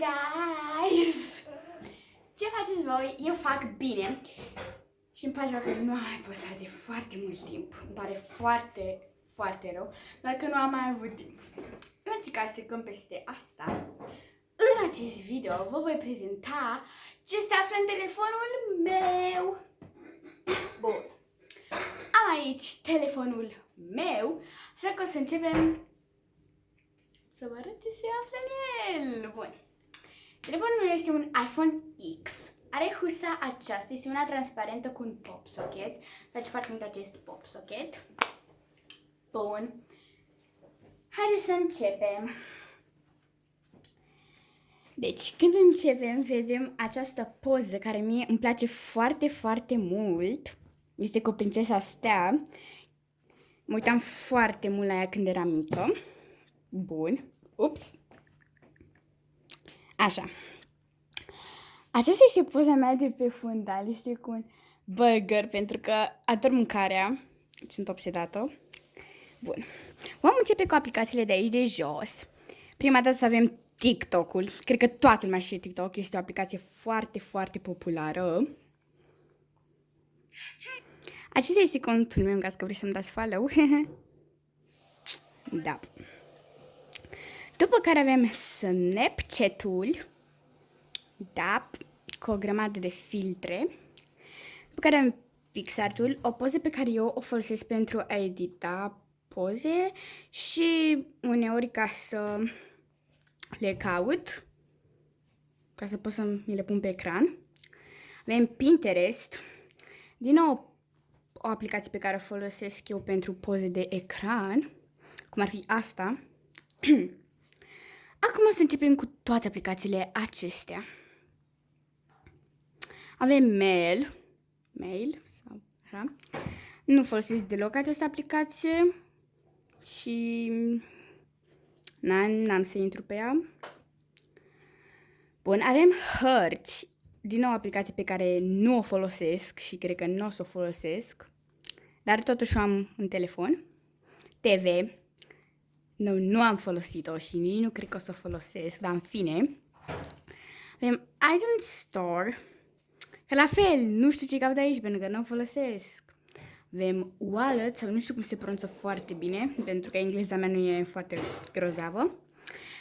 guys! Ce faceți voi? Eu fac bine și îmi pare rău că nu am mai postat de foarte mult timp. Îmi pare foarte, foarte rău, doar că nu am mai avut timp. În caz trecăm peste asta, în acest video vă voi prezenta ce se află în telefonul meu. Bun. Am aici telefonul meu, așa că o să începem să vă arăt ce se află în el. Bun. Telefonul meu este un iPhone X. Are husa aceasta, este una transparentă cu un pop socket. Îmi place foarte mult acest pop socket. Bun. Haideți să începem. Deci, când începem, vedem această poză care mie îmi place foarte, foarte mult. Este cu prințesa Stea. Mă uitam foarte mult la ea când eram mică. Bun. Ups. Așa. Aceasta este poza mea de pe fundal. Este cu un burger, pentru că ador mâncarea. Sunt obsedată. Bun. Vom începe cu aplicațiile de aici de jos. Prima dată să avem TikTok-ul. Cred că toată lumea știe TikTok. Este o aplicație foarte, foarte populară. Acesta este contul meu, în caz că vrei să-mi dați follow. Da. După care avem Snapchat-ul. Da, cu o grămadă de filtre. După care avem PixArt-ul, o poză pe care eu o folosesc pentru a edita poze și uneori ca să le caut, ca să pot să mi le pun pe ecran. Avem Pinterest, din nou o aplicație pe care o folosesc eu pentru poze de ecran, cum ar fi asta. Acum o să începem cu toate aplicațiile acestea. Avem Mail sau așa. Nu folosesc deloc această aplicație și n-am să intru pe ea. Bun, avem Hărți, din nou o aplicație pe care nu o folosesc și cred că nu o să o folosesc, dar totuși o am în telefon. TV, nu am folosit-o și nici nu cred că o să o folosesc, dar în fine. Avem Item Store, că la fel, nu știu ce caut aici, pentru că nu o folosesc. Avem Wallet, sau nu știu cum se pronunță foarte bine, pentru că engleza mea nu e foarte grozavă.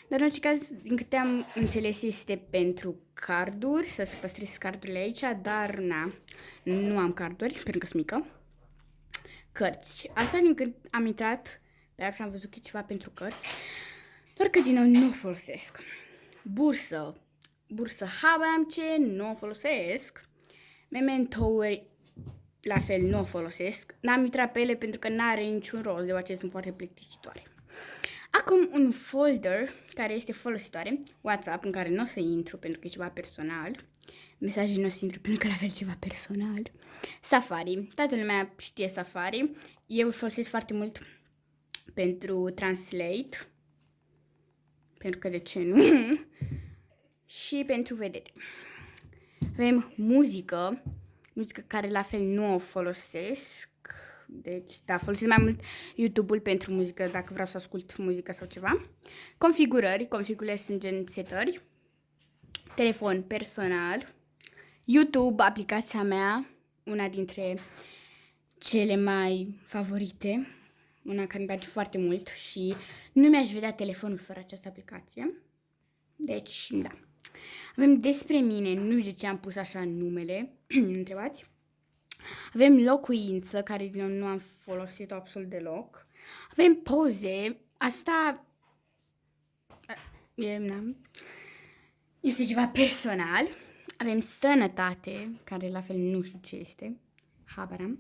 Dar în orice caz, din câte am înțeles, este pentru carduri, să-ți păstrezi cardurile aici, dar nu am carduri, pentru că sunt mică. Cărți. Asta din când am intrat pe app și am văzut că e ceva pentru cărți, doar că din nou nu o folosesc. Bursă, habar am ce, nu o folosesc. Mementouri, la fel, nu o folosesc. N-am intrat pe ele pentru că n-are niciun rost, deoarece sunt foarte plictisitoare. Acum un folder care este folositoare, WhatsApp, în care nu o să intru pentru că e ceva personal. Mesaje nu o să intru pentru că la fel ceva personal. Safari, toată lumea știe Safari. Eu îl folosesc foarte mult pentru Translate, pentru că de ce nu? Și pentru vedete. Avem muzică care la fel nu o folosesc. Deci, da, folosesc mai mult YouTube-ul pentru muzică, dacă vreau să ascult muzică sau ceva. Configurările sunt gen setări. Telefon personal. YouTube, aplicația mea, una dintre cele mai favorite, una care îmi place foarte mult și nu mi-aș vedea telefonul fără această aplicație. Deci, da. Avem despre mine, nu știu de ce am pus așa numele, întrebați. Avem locuință, care din nou nu am folosit-o absolut deloc. Avem poze, asta este ceva personal. Avem sănătate, care la fel nu știu ce este, habar am.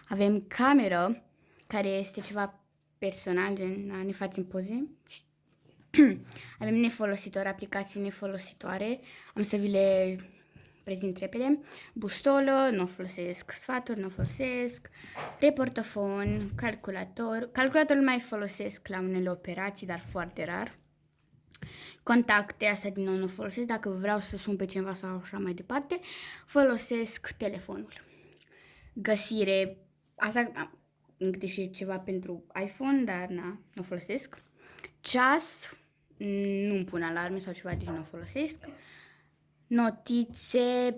Avem cameră, care este ceva personal, gen ne facem poze. Avem nefolositori, aplicații nefolositoare. Am să vi le prezint repede. Bustolă, nu folosesc. Sfaturi, nu folosesc. Reportofon, calculator. Calculatorul mai folosesc la unele operații, dar foarte rar. Contacte, asta din nou nu folosesc. Dacă vreau să sun pe cineva sau așa mai departe, folosesc telefonul. Găsire, asta deși e ceva pentru iPhone, dar nu folosesc. Ceas, nu-mi pun alarme sau ceva, deci nu o folosesc. Notițe,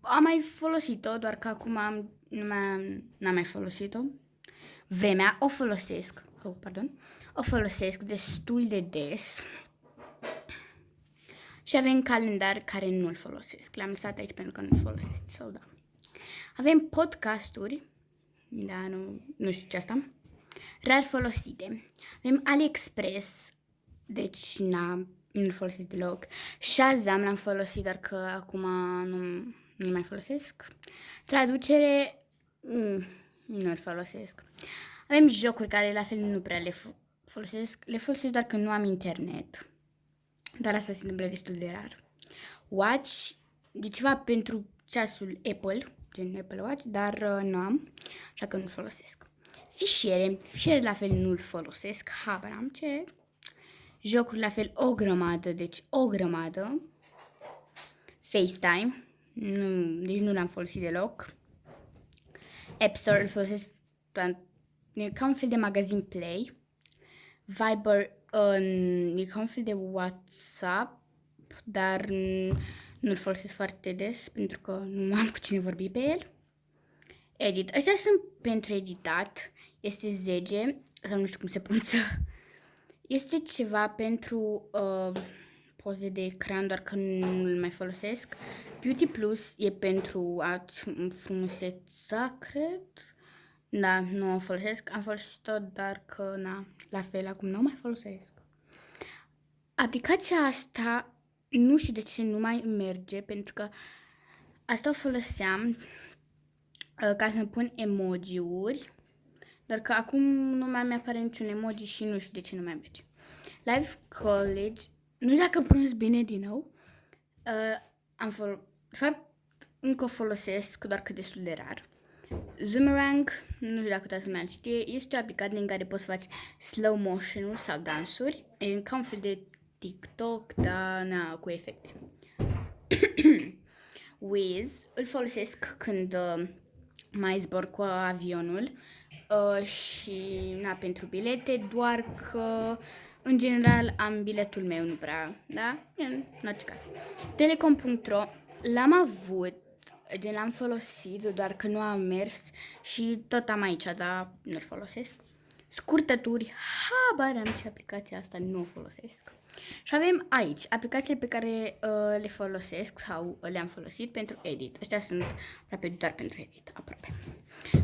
am mai folosit-o, doar că acum n-am mai folosit-o. Vremea o folosesc, o folosesc destul de des. Și avem calendar care nu-l folosesc. L-am lăsat aici pentru că nu-l folosesc. Sau da. Avem podcasturi. Da, nu știu ce asta. Rar folosite. Avem AliExpress. Deci nu-l folosesc deloc. Shazam l-am folosit, dar că acum nu mai folosesc. Traducere. Nu-l folosesc. Avem jocuri care la fel nu prea le folosesc. Le folosesc doar că nu am internet. Dar asta se întâmplă destul de rar. Watch e ceva pentru ceasul Apple, gen Apple Watch, dar nu am, așa că nu-l folosesc. Fișiere la fel nu-l folosesc, habar am ce. Jocuri la fel o grămadă, deci o grămadă. FaceTime, deci nu l-am folosit deloc. App Store îl folosesc, e ca un fel de magazin Play. Viber e ca un fel de WhatsApp, dar nu-l folosesc foarte des pentru că nu am cu cine vorbi pe el. Edit. Astea sunt pentru editat. Este Zege, sau nu știu cum se pronunță. Este ceva pentru poze de ecran, doar că nu-l mai folosesc. Beauty Plus e pentru frumuseța, cred. Da, nu o folosesc. Am folosit-o, dar că la fel acum nu o mai folosesc. Aplicația asta nu știu de ce nu mai merge, pentru că asta o foloseam ca să pun emoji-uri, dar că acum nu mai mi-apare niciun emoji și nu știu de ce nu mai merge. Live College, nu știu dacă pronunț bine din nou, de fapt încă o folosesc, doar că destul de rar. Zoomerang, nu știu dacă toată lumea știe, este o aplicație în care poți să faci slow motion-uri sau dansuri, e ca un fel de TikTok, dar cu efecte. Wiz îl folosesc când mai zbor cu avionul și pentru bilete, doar că în general am biletul meu, nu prea, da? În orice caz. Telecom.ro l-am avut, gen l-am folosit, doar că nu am mers și tot am aici, dar nu-l folosesc. Scurtături, habar am ce aplicația asta nu o folosesc. Și avem aici aplicațiile pe care le folosesc sau le-am folosit pentru edit. Ăștia sunt aproape doar pentru edit, aproape.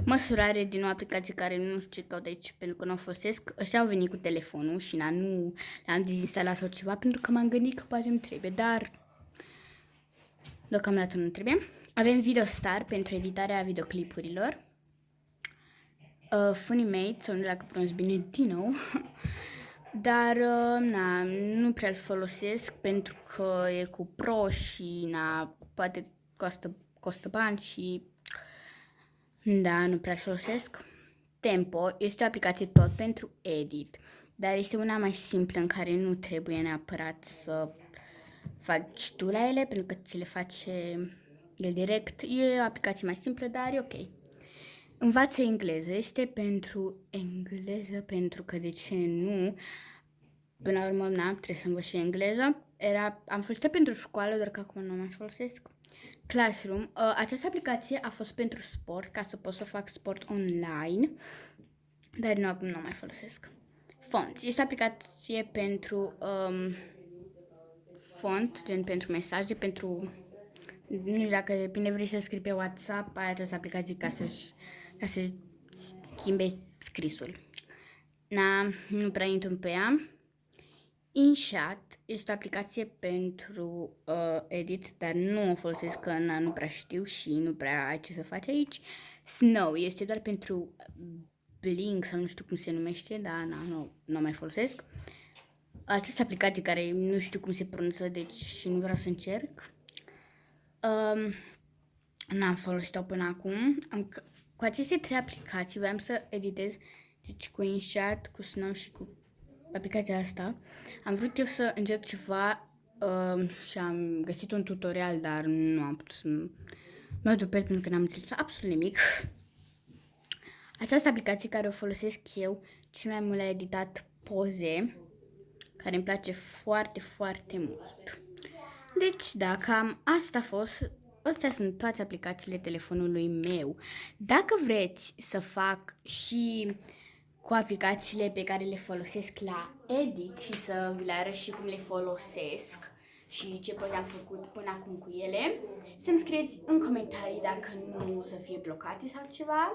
Măsurare din o aplicație care nu știu ce caut aici pentru că nu o folosesc. Ăștia au venit cu telefonul și nu le-am dezinstalat sau ceva pentru că m-am gândit că poate nu trebuie, dar deocamdată nu trebuie. Avem VideoStar pentru editarea videoclipurilor. Funimate, sau nu știu dacă pronunț bine din nou, dar nu prea-l folosesc pentru că e cu pro și poate costă bani și nu prea-l folosesc. Tempo este o aplicație tot pentru edit, dar este una mai simplă în care nu trebuie neapărat să faci tu la ele, pentru că ți le face el direct. E o aplicație mai simplă, dar e ok. Învață engleză, este pentru engleză, pentru că de ce nu? Până la urmă, trebuie să învăț și engleză. Am folosit pentru școală, doar că acum nu mai folosesc. Classroom, această aplicație a fost pentru sport, ca să pot să fac sport online, dar nu mai folosesc. Fonts, este o aplicație pentru font, gen pentru mesaje, pentru, nu știu dacă bine vrei să scrii pe WhatsApp, ai această aplicație ca să schimbe scrisul. Nu prea intru pe ea. InShot este o aplicație pentru edit, dar nu o folosesc că nu prea știu și nu prea ai ce să faci aici. Snow este doar pentru Blink sau nu știu cum se numește, dar nu mai folosesc. Această aplicație care nu știu cum se pronunță, deci și nu vreau să încerc. N-am folosit-o până acum. Cu aceste 3 aplicații voiam să editez, deci cu InShot, cu Snow și cu aplicația asta. Am vrut eu să încerc ceva și am găsit un tutorial, dar nu am putut să mă duc pe el pentru că n-am înțeles absolut nimic. Această aplicație care o folosesc eu cel mai mult la editat poze care îmi place foarte, foarte mult. Deci, da, cam asta a fost. Astea sunt toate aplicațiile telefonului meu. Dacă vreți să fac și cu aplicațiile pe care le folosesc la edit și să vi le arăt și cum le folosesc și ce poze am făcut până acum cu ele, să-mi scrieți în comentarii dacă nu o să fie blocate sau ceva.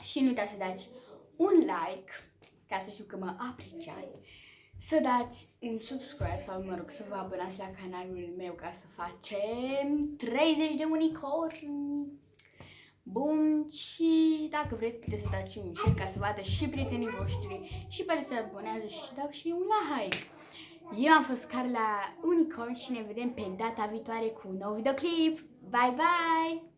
Și nu uitați să dați un like ca să știu că mă apreciați, să dați un subscribe sau, mă rog, să vă abonați la canalul meu ca să facem 30 de unicorni. Bun, și dacă vreți puteți să dați un share ca să vadă și prietenii voștri și poate să abonează și dau și un like. Eu am fost Carla Unicorn și ne vedem pe data viitoare cu un nou videoclip. Bye, bye!